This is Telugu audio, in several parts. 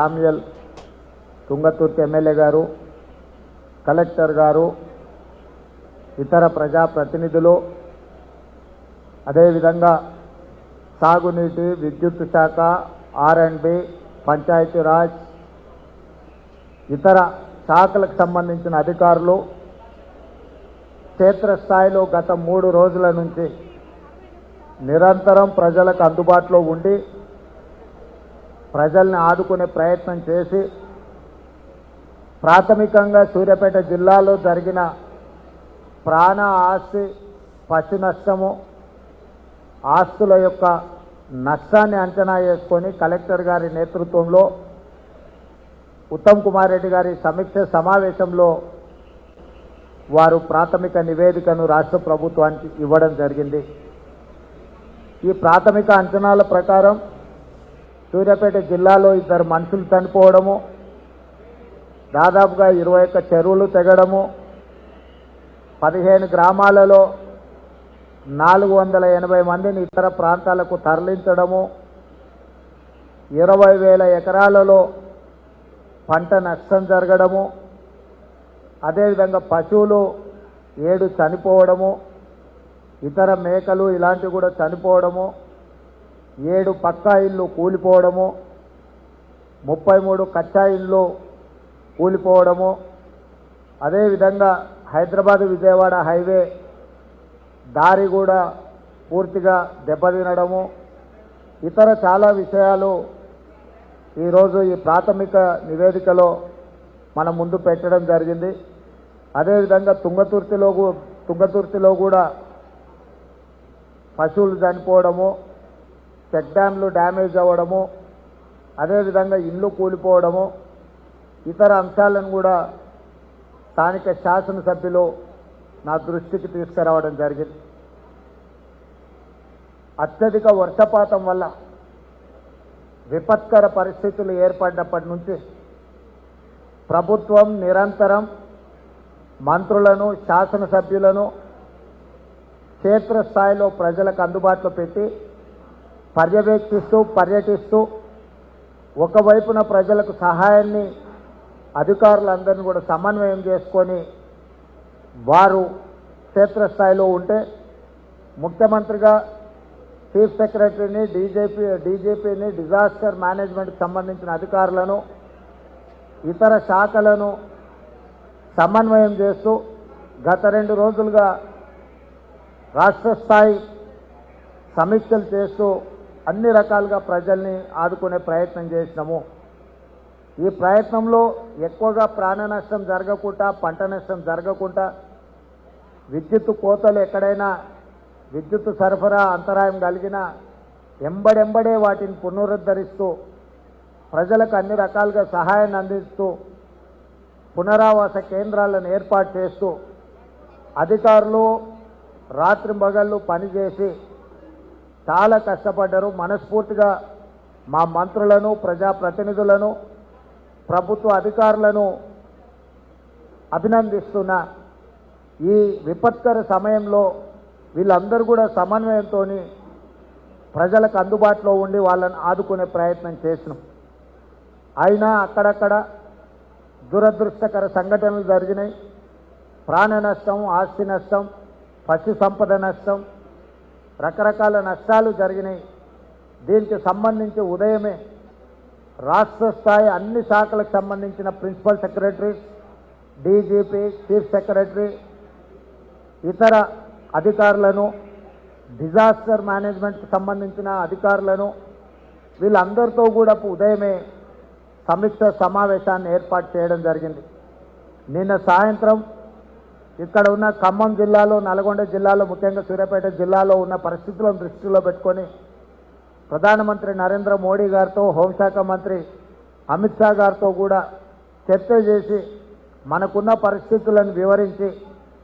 సామ్యల్ తుంగతుర్తి ఎమ్మెల్యే గారు, కలెక్టర్ గారు, ఇతర ప్రజాప్రతినిధులు, అదేవిధంగా సాగునీటి, విద్యుత్ శాఖ, R&B, పంచాయతీరాజ్, ఇతర శాఖలకు సంబంధించిన అధికారులు క్షేత్రస్థాయిలో గత 3 రోజుల నుంచి నిరంతరం ప్రజలకు అందుబాటులో ఉండి ప్రజల్ని ఆదుకునే ప్రయత్నం చేసి ప్రాథమికంగా సూర్యాపేట జిల్లాలో జరిగిన ప్రాణ, ఆస్తి, పశు నష్టము, ఆస్తుల యొక్క నష్టాన్ని అంచనా వేసుకొని కలెక్టర్ గారి నేతృత్వంలో ఉత్తమ్ కుమార్ రెడ్డి గారి సమీక్ష సమావేశంలో వారు ప్రాథమిక నివేదికను రాష్ట్ర ప్రభుత్వానికి ఇవ్వడం జరిగింది. ఈ ప్రాథమిక అంచనాల ప్రకారం సూర్యాపేట జిల్లాలో 2 మనుషులు చనిపోవడము, దాదాపుగా 21 చెరువులు తెగడము, 15 గ్రామాలలో 480 మందిని ఇతర ప్రాంతాలకు తరలించడము, 20,000 ఎకరాలలో పంట నష్టం జరగడము, అదేవిధంగా పశువులు 7 చనిపోవడము, ఇతర మేకలు ఇలాంటివి కూడా చనిపోవడము, 7 పక్కా ఇళ్ళు కూలిపోవడము, 33 కచ్చా ఇళ్ళు కూలిపోవడము, అదేవిధంగా హైదరాబాద్ విజయవాడ హైవే దారి కూడా పూర్తిగా దెబ్బతినడము, ఇతర చాలా విషయాలు ఈరోజు ఈ ప్రాథమిక నివేదికలో మన ముందు పెట్టడం జరిగింది. అదేవిధంగా తుంగతుర్తిలో కూడా పశువులు చనిపోవడము, చెక్ డ్యామ్లు డ్యామేజ్ అవ్వడము, అదేవిధంగా ఇళ్ళు కూలిపోవడము, ఇతర అంశాలను కూడా స్థానిక శాసనసభ్యులు నా దృష్టికి తీసుకురావడం జరిగింది. అత్యధిక వర్షపాతం వల్ల విపత్కర పరిస్థితులు ఏర్పడినప్పటి నుంచి ప్రభుత్వం నిరంతరం మంత్రులను, శాసనసభ్యులను క్షేత్రస్థాయిలో ప్రజలకు అందుబాటులో పెట్టి పర్యవేక్షిస్తూ, పర్యటిస్తూ ఒకవైపున ప్రజలకు సహాయాన్ని అధికారులందరినీ కూడా సమన్వయం చేసుకొని వారు క్షేత్రస్థాయిలో ఉంటే ముఖ్యమంత్రిగా చీఫ్ సెక్రటరీని, డీజీపీని, డిజాస్టర్ మేనేజ్మెంట్కి సంబంధించిన అధికారులను, ఇతర శాఖలను సమన్వయం చేస్తూ గత 2 రోజులుగా రాష్ట్ర స్థాయి సమీక్షలు చేస్తూ అన్ని రకాలుగా ప్రజల్ని ఆదుకునే ప్రయత్నం చేసినాము. ఈ ప్రయత్నంలో ఎక్కువగా ప్రాణ నష్టం జరగకుండా, పంట నష్టం జరగకుండా, విద్యుత్ కోతలు ఎక్కడైనా విద్యుత్ సరఫరా అంతరాయం కలిగినా ఎంబడెంబడే వాటిని పునరుద్ధరిస్తూ ప్రజలకు అన్ని రకాలుగా సహాయాన్ని అందిస్తూ పునరావాస కేంద్రాలను ఏర్పాటు చేస్తూ అధికారులు రాత్రింబగళ్ళు పనిచేసి చాలా కష్టపడ్డారు. మనస్ఫూర్తిగా మా మంత్రులను, ప్రజాప్రతినిధులను, ప్రభుత్వ అధికారులను అభినందిస్తున్నా. ఈ విపత్కర సమయంలో వీళ్ళందరూ కూడా సమన్వయంతో ప్రజలకు అందుబాటులో ఉండి వాళ్ళని ఆదుకునే ప్రయత్నం చేసినాం. అయినా అక్కడక్కడ దురదృష్టకర సంఘటనలు జరిగినాయి. ప్రాణ నష్టం, ఆస్తి నష్టం, పశు సంపద నష్టం, రకరకాల నష్టాలు జరిగినాయి. దీనికి సంబంధించి ఉదయమే రాష్ట్ర స్థాయి అన్ని శాఖలకు సంబంధించిన principal secretary, DGP, chief secretary, ఇతర అధికారులను, డిజాస్టర్ మేనేజ్మెంట్కి సంబంధించిన అధికారులను వీళ్ళందరితో కూడా ఉదయమే సమీక్ష సమావేశాన్ని ఏర్పాటు చేయడం జరిగింది. నిన్న సాయంత్రం ఇక్కడ ఉన్న ఖమ్మం జిల్లాలో, నల్గొండ జిల్లాలో, ముఖ్యంగా సూర్యాపేట జిల్లాలో ఉన్న పరిస్థితులను దృష్టిలో పెట్టుకొని ప్రధానమంత్రి నరేంద్ర మోడీ గారితో, హోంశాఖ మంత్రి అమిత్ షా గారితో కూడా చర్చ చేసి మనకున్న పరిస్థితులను వివరించి,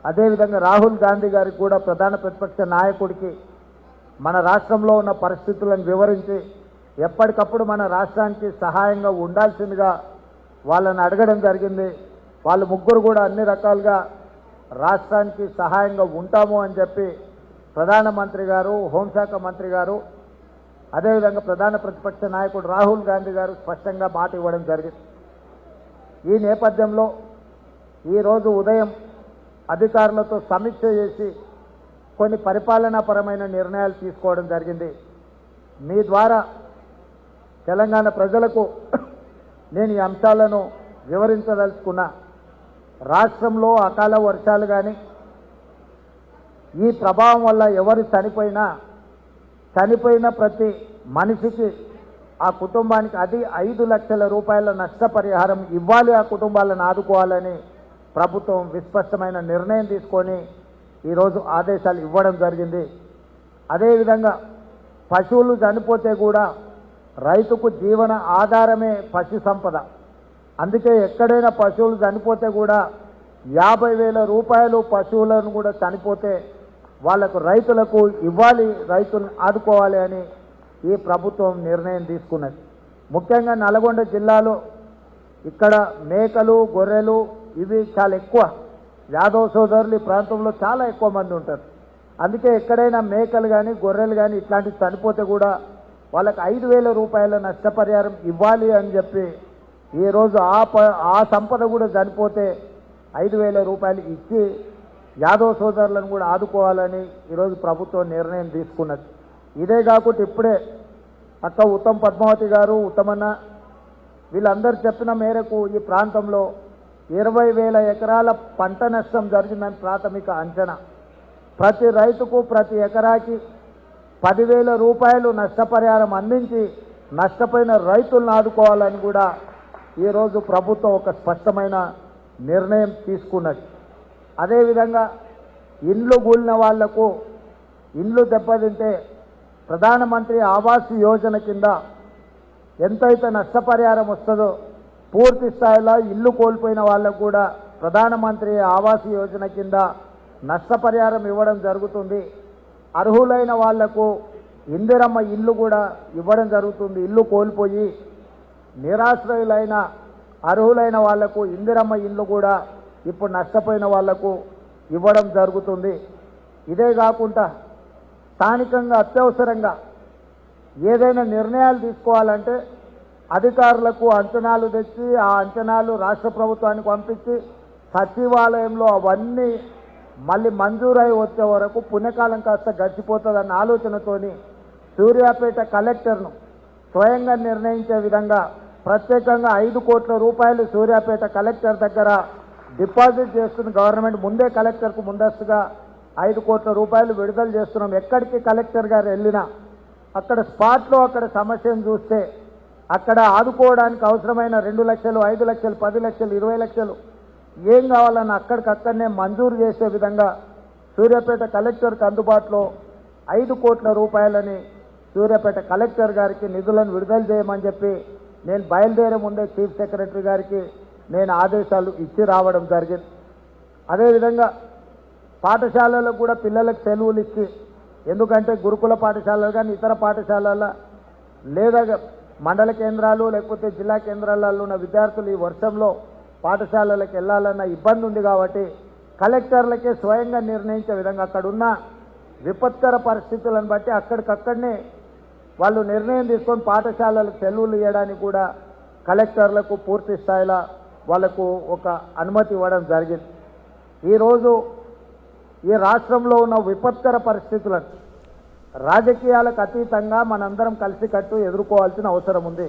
అదేవిధంగా రాహుల్ గాంధీ గారికి కూడా ప్రధాన ప్రతిపక్ష నాయకుడికి మన రాష్ట్రంలో ఉన్న పరిస్థితులను వివరించి ఎప్పటికప్పుడు మన రాష్ట్రానికి సహాయంగా ఉండాల్సిందిగా వాళ్ళని అడగడం జరిగింది. వాళ్ళు ముగ్గురు కూడా అన్ని రకాలుగా రాష్ట్రానికి సహాయంగా ఉంటాము అని చెప్పి ప్రధానమంత్రి గారు, హోంశాఖ మంత్రి గారు అదేవిధంగా ప్రధాన ప్రతిపక్ష నాయకుడు రాహుల్ గాంధీ గారు స్పష్టంగా మాట ఇవ్వడం జరిగింది. ఈ నేపథ్యంలో ఈరోజు ఉదయం అధికారులతో సమీక్ష చేసి కొన్ని పరిపాలనాపరమైన నిర్ణయాలు తీసుకోవడం జరిగింది. మీ ద్వారా తెలంగాణ ప్రజలకు నేను ఈ అంశాలను వివరించదలుచుకున్నా. రాష్ట్రంలో అకాల వర్షాలు కానీ ఈ ప్రభావం వల్ల ఎవరు చనిపోయిన ప్రతి మనిషికి ఆ కుటుంబానికి 5 లక్షల రూపాయల నష్టపరిహారం ఇవ్వాలి, ఆ కుటుంబాలను ఆదుకోవాలని ప్రభుత్వం విస్పష్టమైన నిర్ణయం తీసుకొని ఈరోజు ఆదేశాలు ఇవ్వడం జరిగింది. అదేవిధంగా పశువులు చనిపోతే కూడా రైతుకు జీవన ఆధారమే పశు సంపద. అందుకే ఎక్కడైనా పశువులు చనిపోతే కూడా 50,000 రూపాయలు పశువులను కూడా చనిపోతే వాళ్లకు రైతులకు ఇవ్వాలి, రైతులను ఆదుకోవాలి అని ఈ ప్రభుత్వం నిర్ణయం తీసుకున్నది. ముఖ్యంగా నల్గొండ జిల్లాలో ఇక్కడ మేకలు గొర్రెలు ఇవి చాలా ఎక్కువ. యాదవ్ సోదరులు ఈ ప్రాంతంలో చాలా ఎక్కువ మంది ఉంటారు. అందుకే ఎక్కడైనా మేకలు కానీ గొర్రెలు కానీ ఇట్లాంటివి చనిపోతే కూడా వాళ్ళకి 5,000 రూపాయల నష్టపరిహారం ఇవ్వాలి అని చెప్పి ఈరోజు ఆ సంపద కూడా చనిపోతే 5,000 రూపాయలు ఇచ్చి యాదవ్ సోదరులను కూడా ఆదుకోవాలని ఈరోజు ప్రభుత్వం నిర్ణయం తీసుకున్నది. ఇదే కాకుండా ఇప్పుడే అక్క ఉత్తమ్ పద్మావతి గారు ఉత్తమన్న వీళ్ళందరూ చెప్పిన మేరకు ఈ ప్రాంతంలో 20,000 ఎకరాల పంట నష్టం జరిగిందని ప్రాథమిక అంచనా. ప్రతి రైతుకు ప్రతి ఎకరాకి 10,000 రూపాయలు నష్టపరిహారం అందించి నష్టపోయిన రైతులను ఆదుకోవాలని కూడా ఈరోజు ప్రభుత్వం ఒక స్పష్టమైన నిర్ణయం తీసుకున్నది. అదేవిధంగా ఇండ్లు కూలిన వాళ్లకు ఇండ్లు దెబ్బతింటే ప్రధానమంత్రి ఆవాస్ యోజన కింద ఎంతైతే నష్టపరిహారం వస్తుందో పూర్తి స్థాయిలో ఇల్లు కోల్పోయిన వాళ్ళకు కూడా ప్రధానమంత్రి ఆవాస్ యోజన కింద నష్టపరిహారం ఇవ్వడం జరుగుతుంది. అర్హులైన వాళ్లకు ఇందిరమ్మ ఇల్లు కూడా ఇవ్వడం జరుగుతుంది. ఇల్లు కోల్పోయి నిరాశ్రయులైన అర్హులైన వాళ్లకు ఇందిరమ్మ ఇల్లు కూడా ఇప్పుడు నష్టపోయిన వాళ్లకు ఇవ్వడం జరుగుతుంది. ఇదే కాకుండా స్థానికంగా అత్యవసరంగా ఏదైనా నిర్ణయాలు తీసుకోవాలంటే అధికారులకు అంచనాలు తెచ్చి ఆ అంచనాలు రాష్ట్ర ప్రభుత్వానికి పంపించి సచివాలయంలో అవన్నీ మళ్ళీ మంజూరై వచ్చే వరకు పుణ్యకాలం కాస్త గడిచిపోతుందన్న ఆలోచనతోని సూర్యాపేట కలెక్టర్ను స్వయంగా నిర్ణయించే విధంగా ప్రత్యేకంగా 5 కోట్ల రూపాయలు సూర్యాపేట కలెక్టర్ దగ్గర డిపాజిట్ చేస్తున్న గవర్నమెంట్ ముందే కలెక్టర్కు ముందస్తుగా 5 కోట్ల రూపాయలు విడుదల చేస్తున్నాం. ఎక్కడికి కలెక్టర్ గారు వెళ్ళినా అక్కడ స్పాట్లో అక్కడ సమస్యను చూస్తే అక్కడ ఆదుకోవడానికి అవసరమైన 2 లక్షలు 5 లక్షలు 10 లక్షలు 20 లక్షలు ఏం కావాలన్నా అక్కడికక్కడనే మంజూరు చేసే విధంగా సూర్యాపేట కలెక్టర్కి అందుబాటులో 5 కోట్ల రూపాయలని సూర్యాపేట కలెక్టర్ గారికి నిధులను విడుదల చేయమని చెప్పి నేను బయలుదేరే ముందే చీఫ్ సెక్రటరీ గారికి నేను ఆదేశాలు ఇచ్చి రావడం జరిగింది. అదేవిధంగా పాఠశాలలకు కూడా పిల్లలకు సెలవులు ఇచ్చి, ఎందుకంటే గురుకుల పాఠశాలలు కానీ ఇతర పాఠశాలల లేదా మండల కేంద్రాలు లేకపోతే జిల్లా కేంద్రాలలో ఉన్న విద్యార్థులు ఈ వర్షంలో పాఠశాలలకు వెళ్ళాలన్న ఇబ్బంది ఉంది కాబట్టి కలెక్టర్లకే స్వయంగా నిర్ణయించే విధంగా అక్కడున్న విపత్కర పరిస్థితులను బట్టి అక్కడికక్కడనే వాళ్ళు నిర్ణయం తీసుకొని పాఠశాలలకు సెలవులు ఇవ్వడానికి కూడా కలెక్టర్లకు పూర్తి స్థాయిలో వాళ్లకు ఒక అనుమతి ఇవ్వడం జరిగింది. ఈరోజు ఈ రాష్ట్రంలో ఉన్న విపత్కర పరిస్థితులను రాజకీయాలకు అతీతంగా మనందరం కలిసికట్టు ఎదుర్కోవాల్సిన అవసరం ఉంది.